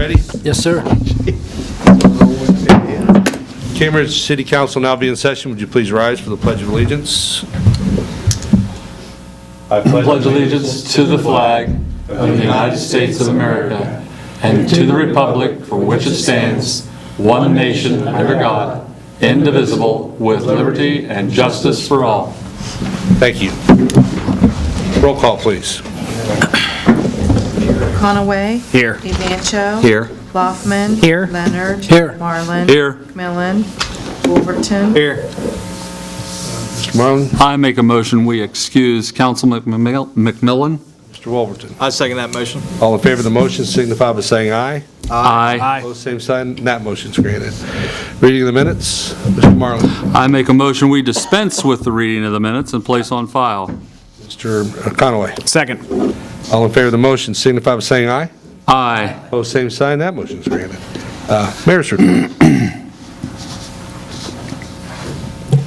Ready? Yes, sir. Cambridge City Council now be in session. Would you please rise for the Pledge of Allegiance? I pledge allegiance to the flag of the United States of America and to the republic for which it stands, one nation under God, indivisible, with liberty and justice for all. Thank you. Roll call, please. Conaway. Here. DeVancho. Here. Laufman. Here. Leonard. Here. Marlin. Here. McMillan. Wolverton. Here. Mr. Marlin, I make a motion we excuse Councilman McMillan. Mr. Wolverton. I second that motion. All in favor of the motion signify by saying aye. Aye. Opposed, same sign. That motion's granted. Reading of the minutes, Mr. Marlin. I make a motion we dispense with the reading of the minutes and place on file. Mr. Conaway. Second. All in favor of the motion signify by saying aye. Aye. Opposed, same sign. That motion's granted. Mayor's report.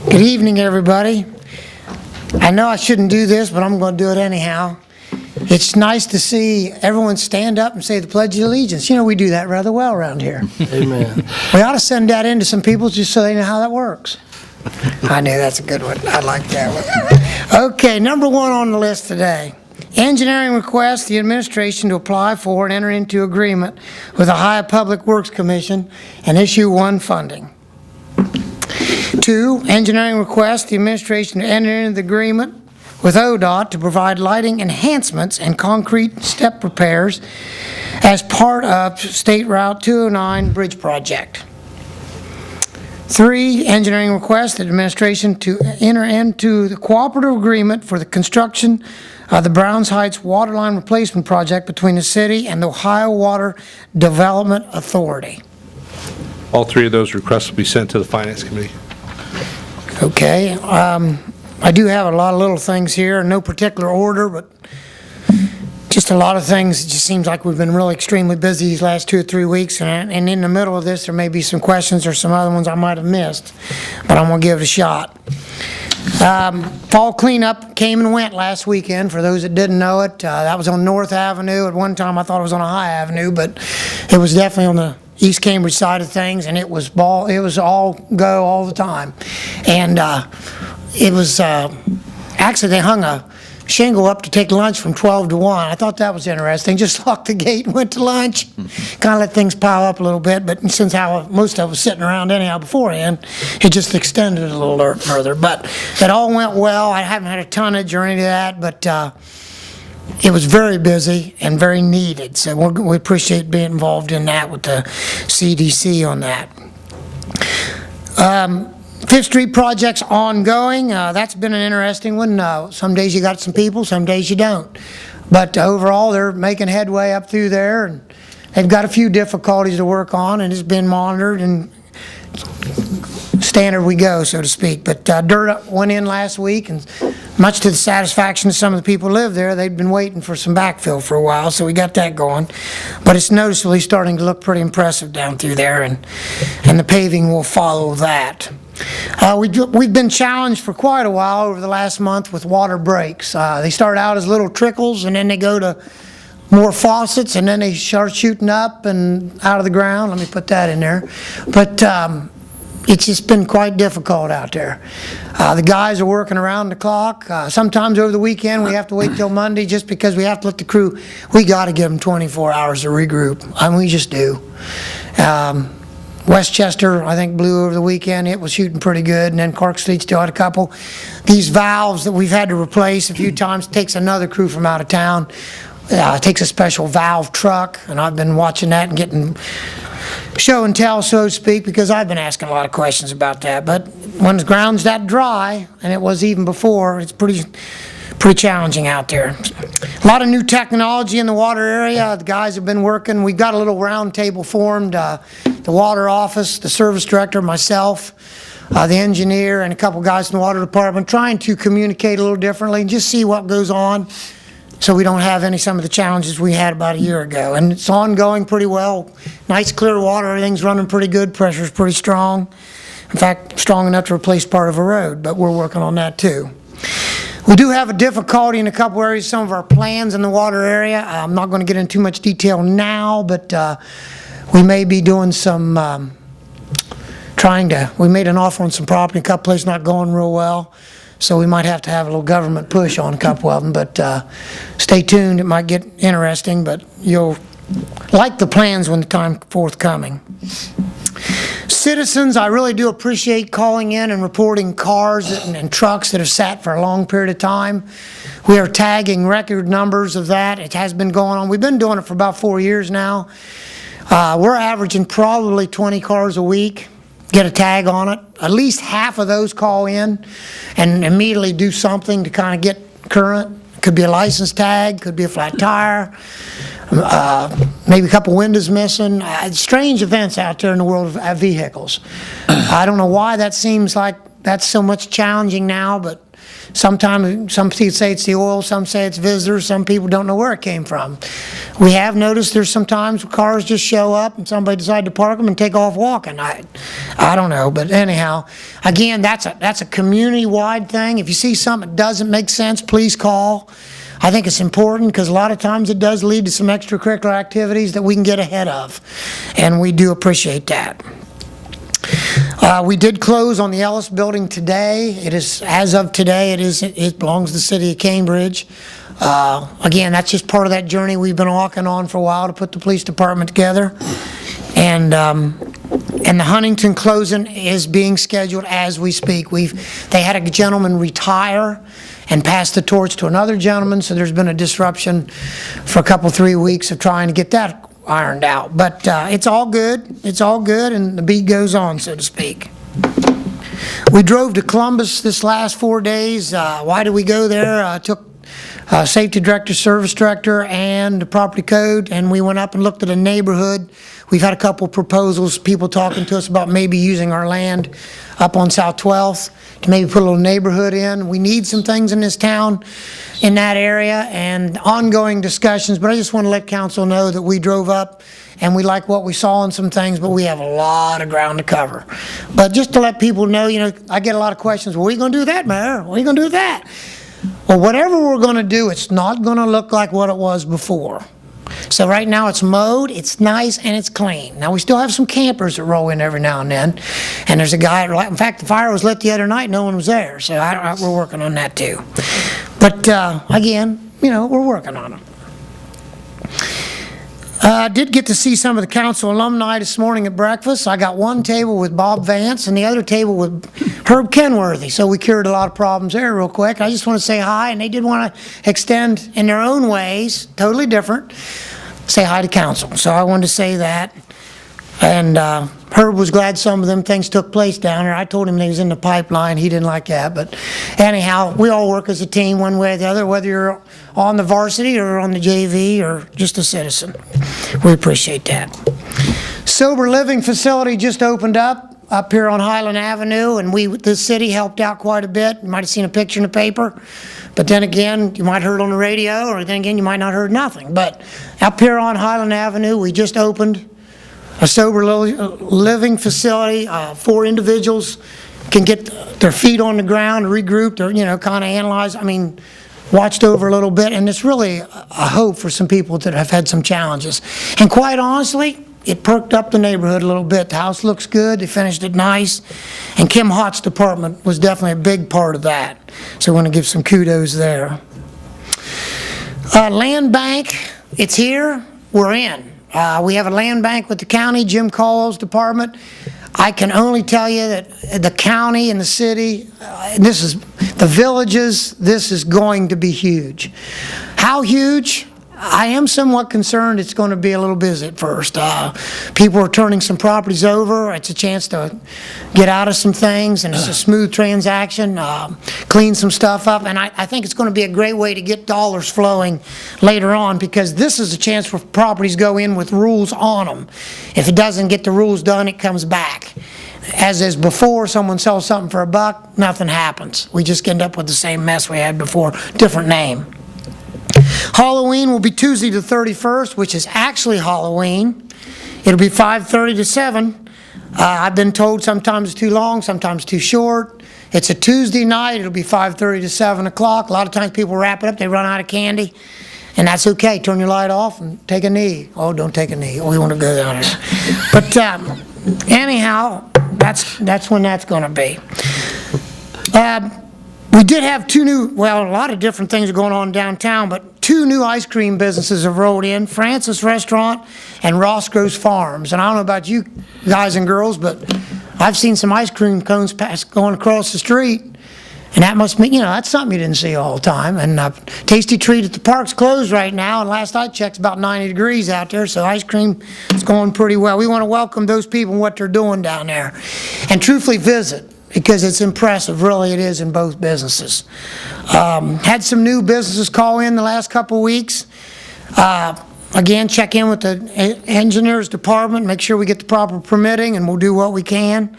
Good evening, everybody. I know I shouldn't do this, but I'm going to do it anyhow. It's nice to see everyone stand up and say the Pledge of Allegiance. You know, we do that rather well around here. Amen. We ought to send that in to some people just so they know how that works. I knew that's a good one. I like that one. Okay, number one on the list today. Engineering requests the administration to apply for and enter into agreement with the Ohio Public Works Commission and issue one funding. 2, engineering requests the administration to enter into the agreement with ODOT to provide lighting enhancements and concrete step repairs as part of State Route 209 bridge project. 3, engineering requests the administration to enter into the cooperative agreement for the construction of the Browns Heights Waterline Replacement Project between the city and the Ohio Water Development Authority. All three of those requests will be sent to the Finance Committee. Okay, I do have a lot of little things here, in no particular order, but just a lot of things. It just seems like we've been really extremely busy these last 2 or 3 weeks, and in the middle of this, there may be some questions or some other ones I might have missed, but I'm going to give it a shot. Fall cleanup came and went last weekend. For those that didn't know it, that was on North Avenue. At one time, I thought it was on a High Avenue, but it was definitely on the East Cambridge side of things, and it was all go all the time. And it was actually they hung a shingle up to take lunch from 12 to 1. I thought that was interesting. Just locked the gate and went to lunch. Kind of let things pile up a little bit, but since how most of us sitting around anyhow beforehand, it just extended it a little further. But it all went well. I haven't had a tonnage or any of that, but it was very busy and very needed. So we appreciate being involved in that with the CDC on that. Fifth Street project's ongoing. That's been an interesting one. Some days you got some people, some days you don't. But overall, they're making headway up through there, and they've got a few difficulties to work on, and it's been monitored and standard we go, so to speak. But dirt went in last week, and much to the satisfaction of some of the people who live there, they'd been waiting for some backfill for a while, so we got that going. But it's noticeably starting to look pretty impressive down through there, and the paving will follow that. We've been challenged for quite a while over the last month with water breaks. They start out as little trickles, and then they go to more faucets, and then they start shooting up and out of the ground. Let me put that in there. But it's just been quite difficult out there. The guys are working around the clock. Sometimes over the weekend we have to wait till Monday just because we have to let the crew, we got to give them 24 hours to regroup. I mean, we just do. Westchester, I think, blew over the weekend. It was shooting pretty good, and then Clark Street still had a couple. These valves that we've had to replace a few times takes another crew from out of town. It takes a special valve truck, and I've been watching that and getting show and tell, so to speak, because I've been asking a lot of questions about that. But when the ground's that dry, and it was even before, it's pretty challenging out there. A lot of new technology in the water area. The guys have been working. We've got a little round table formed. The water office, the service director, myself, the engineer, and a couple guys in the water department trying to communicate a little differently and just see what goes on so we don't have some of the challenges we had about a year ago. And it's ongoing pretty well. Nice clear water. Everything's running pretty good. Pressure's pretty strong. In fact, strong enough to replace part of a road, but we're working on that too. We do have a difficulty in a couple areas, some of our plans in the water area. I'm not going to get into too much detail now, but we may be doing some, we made an offer on some property, a couple places not going real well, so we might have to have a little government push on a couple of them, but stay tuned, it might get interesting, but you'll like the plans when the time forthcoming. Citizens, I really do appreciate calling in and reporting cars and trucks that have sat for a long period of time. We are tagging record numbers of that. It has been going on. We've been doing it for about 4 years now. We're averaging probably 20 cars a week, get a tag on it. At least half of those call in and immediately do something to kind of get current. Could be a license tag, could be a flat tire, maybe a couple windows missing. Strange events out there in the world of vehicles. I don't know why that seems like that's so much challenging now, but sometimes some people say it's the oil, some say it's visitors, some people don't know where it came from. We have noticed there's sometimes cars just show up and somebody decide to park them and take off walking. I don't know, but anyhow, again, that's a community-wide thing. If you see something that doesn't make sense, please call. I think it's important because a lot of times it does lead to some extracurricular activities that we can get ahead of, and we do appreciate that. We did close on the Ellis Building today. It is, as of today, it belongs to the city of Cambridge. Again, that's just part of that journey we've been walking on for a while to put the police department together. And the Huntington closing is being scheduled as we speak. They had a gentleman retire and pass the torch to another gentleman, so there's been a disruption for a couple, 3 weeks of trying to get that ironed out. But it's all good, and the beat goes on, so to speak. We drove to Columbus this last 4 days. Why did we go there? Took Safety Director, Service Director, and the Property Code, and we went up and looked at a neighborhood. We've had a couple proposals, people talking to us about maybe using our land up on South 12th to maybe put a little neighborhood in. We need some things in this town, in that area, and ongoing discussions, but I just want to let council know that we drove up and we like what we saw in some things, but we have a lot of ground to cover. But just to let people know, I get a lot of questions, well, what are you going to do with that, Mayor? What are you going to do with that? Well, whatever we're going to do, it's not going to look like what it was before. So right now it's mowed, it's nice, and it's clean. Now we still have some campers that roll in every now and then, and there's a guy, in fact, the fire was lit the other night, no one was there, so we're working on that too. But again, we're working on it. I did get to see some of the council alumni this morning at breakfast. I got one table with Bob Vance and the other table with Herb Kenworthy, so we cured a lot of problems there real quick. I just want to say hi, and they did want to extend in their own ways, totally different, say hi to council. So I wanted to say that. And Herb was glad some of them things took place down there. I told him they was in the pipeline. He didn't like that. But anyhow, we all work as a team one way or the other, whether you're on the varsity or on the JV or just a citizen. We appreciate that. Sober Living Facility just opened up here on Highland Avenue, and the city helped out quite a bit. You might have seen a picture in the paper. But then again, you might have heard on the radio, or then again, you might not have heard nothing. But up here on Highland Avenue, we just opened a sober living facility. 4 individuals can get their feet on the ground, regrouped, or kind of analyze. Watched over a little bit, and it's really a hope for some people that have had some challenges. And quite honestly, it perked up the neighborhood a little bit. The house looks good. They finished it nice, and Kim Hott's department was definitely a big part of that. So I want to give some kudos there. Land bank, it's here. We're in. We have a land bank with the county, Jim Caldwell's department. I can only tell you that the county and the city, the villages, this is going to be huge. How huge? I am somewhat concerned it's going to be a little busy at first. People are turning some properties over. It's a chance to get out of some things, and it's a smooth transaction, clean some stuff up, and I think it's going to be a great way to get dollars flowing later on, because this is a chance for properties to go in with rules on them. If it doesn't get the rules done, it comes back. As is before, someone sells something for $1, nothing happens. We just end up with the same mess we had before, different name. Halloween will be Tuesday the 31st, which is actually Halloween. It'll be 5:30 to 7. I've been told sometimes it's too long, sometimes too short. It's a Tuesday night. It'll be 5:30 to 7 o'clock. A lot of times people wrap it up, they run out of candy. and that's okay. Turn your light off and take a knee. Oh, don't take a knee. Oh, we want to go down there. But anyhow, that's when that's going to be. We did have a lot of different things are going on downtown, but 2 new ice cream businesses have rolled in, Francis Restaurant and Roscoe's Farms. And I don't know about you guys and girls, but I've seen some ice cream cones going across the street. And that must mean, that's something you didn't see all the time. And Tasty Treat at the park's closed right now, and last I checked, it's about 90 degrees out there, so ice cream is going pretty well. We want to welcome those people and what they're doing down there. And truthfully visit, because it's impressive, really it is, in both businesses. Had some new businesses call in the last couple weeks. Again, check in with the engineers department, make sure we get the proper permitting, and we'll do what we can.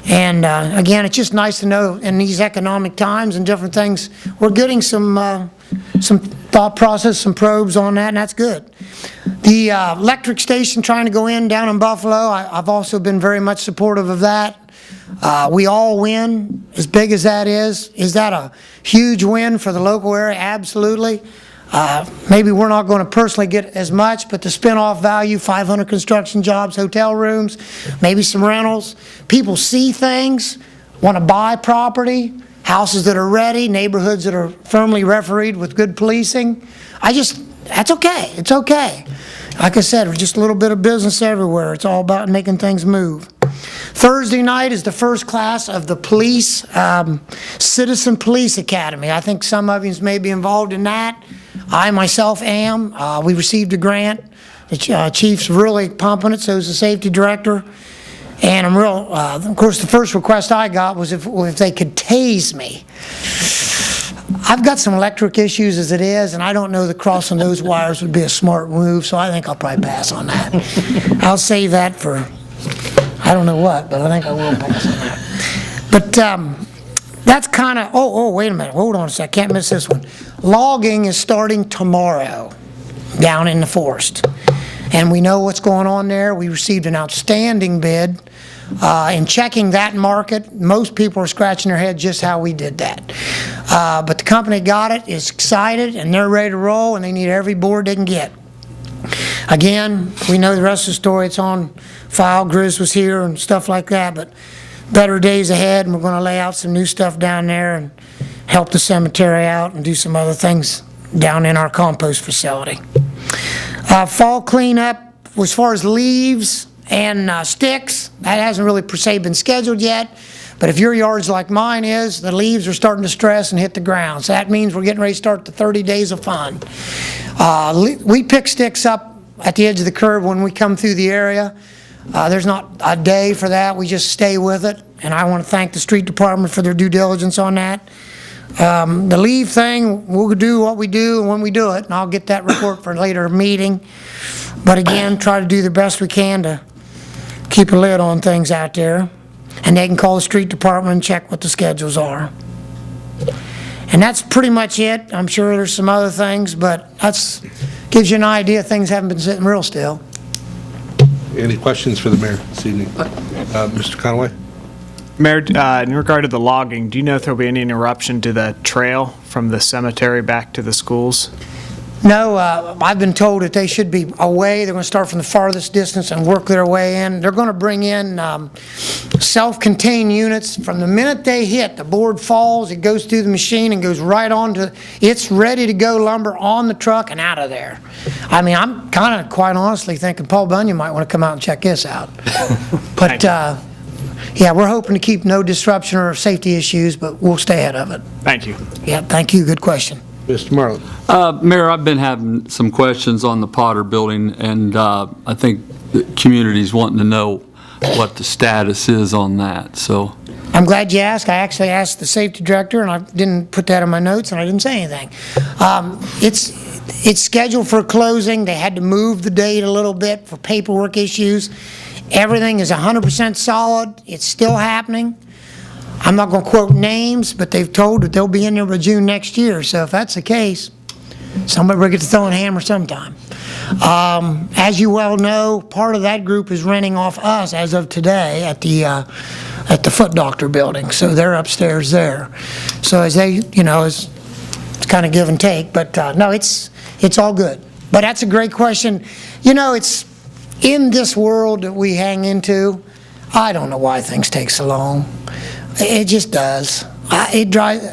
And again, it's just nice to know in these economic times and different things, we're getting some thought process, some probes on that, and that's good. The electric station trying to go in down in Buffalo, I've also been very much supportive of that. We all win, as big as that is. Is that a huge win for the local area? Absolutely. Maybe we're not going to personally get as much, but the spin-off value, 500 construction jobs, hotel rooms, maybe some rentals. People see things, want to buy property, houses that are ready, neighborhoods that are firmly refereed with good policing. That's okay. It's okay. Like I said, we're just a little bit of business everywhere. It's all about making things move. Thursday night is the first class of the police, Citizen Police Academy. I think some of you may be involved in that. I myself am. We received a grant. The chief's really pumping it, so is the safety director. And I'm of course, the first request I got was if they could tase me. I've got some electric issues as it is, and I don't know that crossing those wires would be a smart move, so I think I'll probably pass on that. I'll save that for, I don't know what, but I think I will pass on that. But that's kind of, wait a minute, hold on a sec, can't miss this one. Logging is starting tomorrow down in the forest. And we know what's going on there. We received an outstanding bid. In checking that market, most people are scratching their head just how we did that. But the company got it, is excited, and they're ready to roll, and they need every board they can get. Again, we know the rest of the story. It's on file. Grizz was here and stuff like that, but better days ahead, and we're going to lay out some new stuff down there and help the cemetery out and do some other things down in our compost facility. Fall cleanup, as far as leaves and sticks, that hasn't really per se been scheduled yet, but if your yard's like mine is, the leaves are starting to stress and hit the ground, so that means we're getting ready to start the 30 days of fun. We pick sticks up at the edge of the curb when we come through the area. There's not a day for that, we just stay with it, and I want to thank the street department for their due diligence on that. The leave thing, we'll do what we do when we do it, and I'll get that report for a later meeting. But again, try to do the best we can to keep a lid on things out there. And they can call the street department and check what the schedules are. And that's pretty much it. I'm sure there's some other things, but that's gives you an idea. Things haven't been sitting real still. Any questions for the mayor this evening? Mr. Conway? Mayor, in regard to the logging, do you know if there'll be any interruption to the trail from the cemetery back to the schools? No, I've been told that they should be away. They're going to start from the farthest distance and work their way in. They're going to bring in self-contained units. From the minute they hit, the board falls, it goes through the machine and goes right on to, it's ready to go lumber on the truck and out of there. I mean, I'm kind of quite honestly thinking Paul Bunyan might want to come out and check this out. But yeah, we're hoping to keep no disruption or safety issues, but we'll stay ahead of it. Thank you. Yeah, thank you. Good question. Mr. Marlin? Mayor, I've been having some questions on the Potter Building, and I think the community's wanting to know what the status is on that, so. I'm glad you asked. I actually asked the safety director, and I didn't put that in my notes, and I didn't say anything. It's scheduled for closing. They had to move the date a little bit for paperwork issues. Everything is 100% solid. It's still happening. I'm not going to quote names, but they've told that they'll be in there by June next year. So if that's the case, somebody will get to throwing a hammer sometime. As you well know, part of that group is renting off us as of today at the Foot Doctor building. So they're upstairs there. So as they, it's kind of give and take. But no, it's it's all good. But that's a great question. You know, it's in this world that we hang into, I don't know why things take so long. It just does. It drives.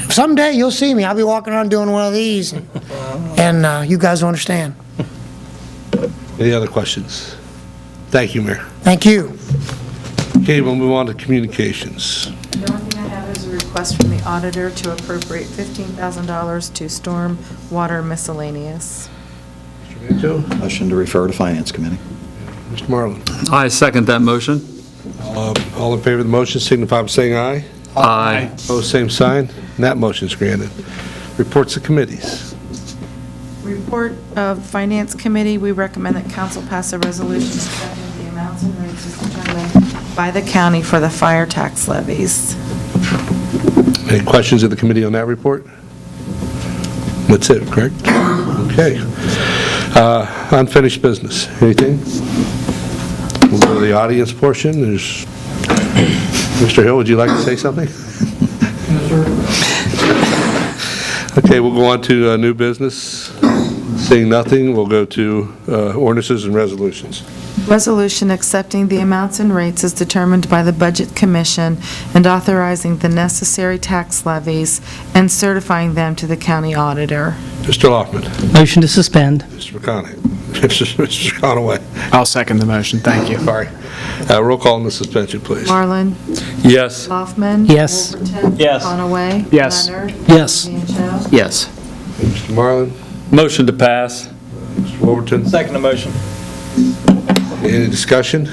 Someday you'll see me. I'll be walking around doing one of these, and you guys will understand. Any other questions? Thank you, Mayor. Thank you. Okay, we'll move on to communications. The only thing I have is a request from the auditor to appropriate $15,000 to storm water miscellaneous. Mr. Mancho? Motion to refer to Finance Committee. Mr. Marlin? I second that motion. All in favor of the motion signify by saying aye. Aye. Opposed, same sign. And that motion is granted. Reports of committees. Report of Finance Committee, we recommend that council pass a resolution setting the amounts and rates as determined by the county for the fire tax levies. Any questions of the committee on that report? That's it, correct? Okay. Unfinished business. Anything? We'll go to the audience portion. There's, Mr. Hill, would you like to say something? Okay, we'll go on to new business. Seeing nothing, we'll go to ordinances and resolutions. Resolution accepting the amounts and rates as determined by the Budget Commission and authorizing the necessary tax levies and certifying them to the county auditor. Mr. Loffman, Motion to suspend. Mr. McConaughey, Mr. Conaway. I'll second the motion. Thank you. Sorry. Roll call on the suspension, please. Marlin? Yes. Loffman? Yes. Wolverton? Yes. Conaway? Yes. Leonard? Yes. Mancho? Yes. Mr. Marlin, Motion to pass. Mr. Wolverton. Second motion. Any discussion?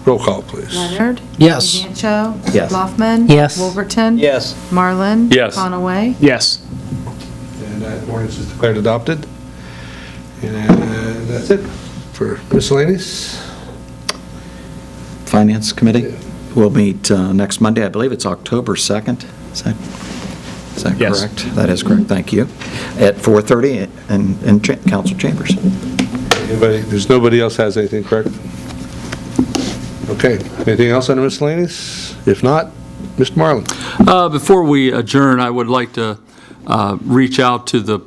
Roll call, please. Leonard? Yes. Mancho? Yes. Loffman? Yes. Wolverton? Yes. Marlin? Yes. Conaway? Yes. And that ordinance is declared adopted. And that's it for miscellaneous. Finance Committee will meet next Monday. I believe it's October 2nd. Is that Yes. correct? That is correct. Thank you. At 4:30 in council chambers. Anybody, there's nobody else has anything, correct? Okay, anything else on the miscellaneous? If not, Mr. Marlin. Before we adjourn, I would like to reach out to the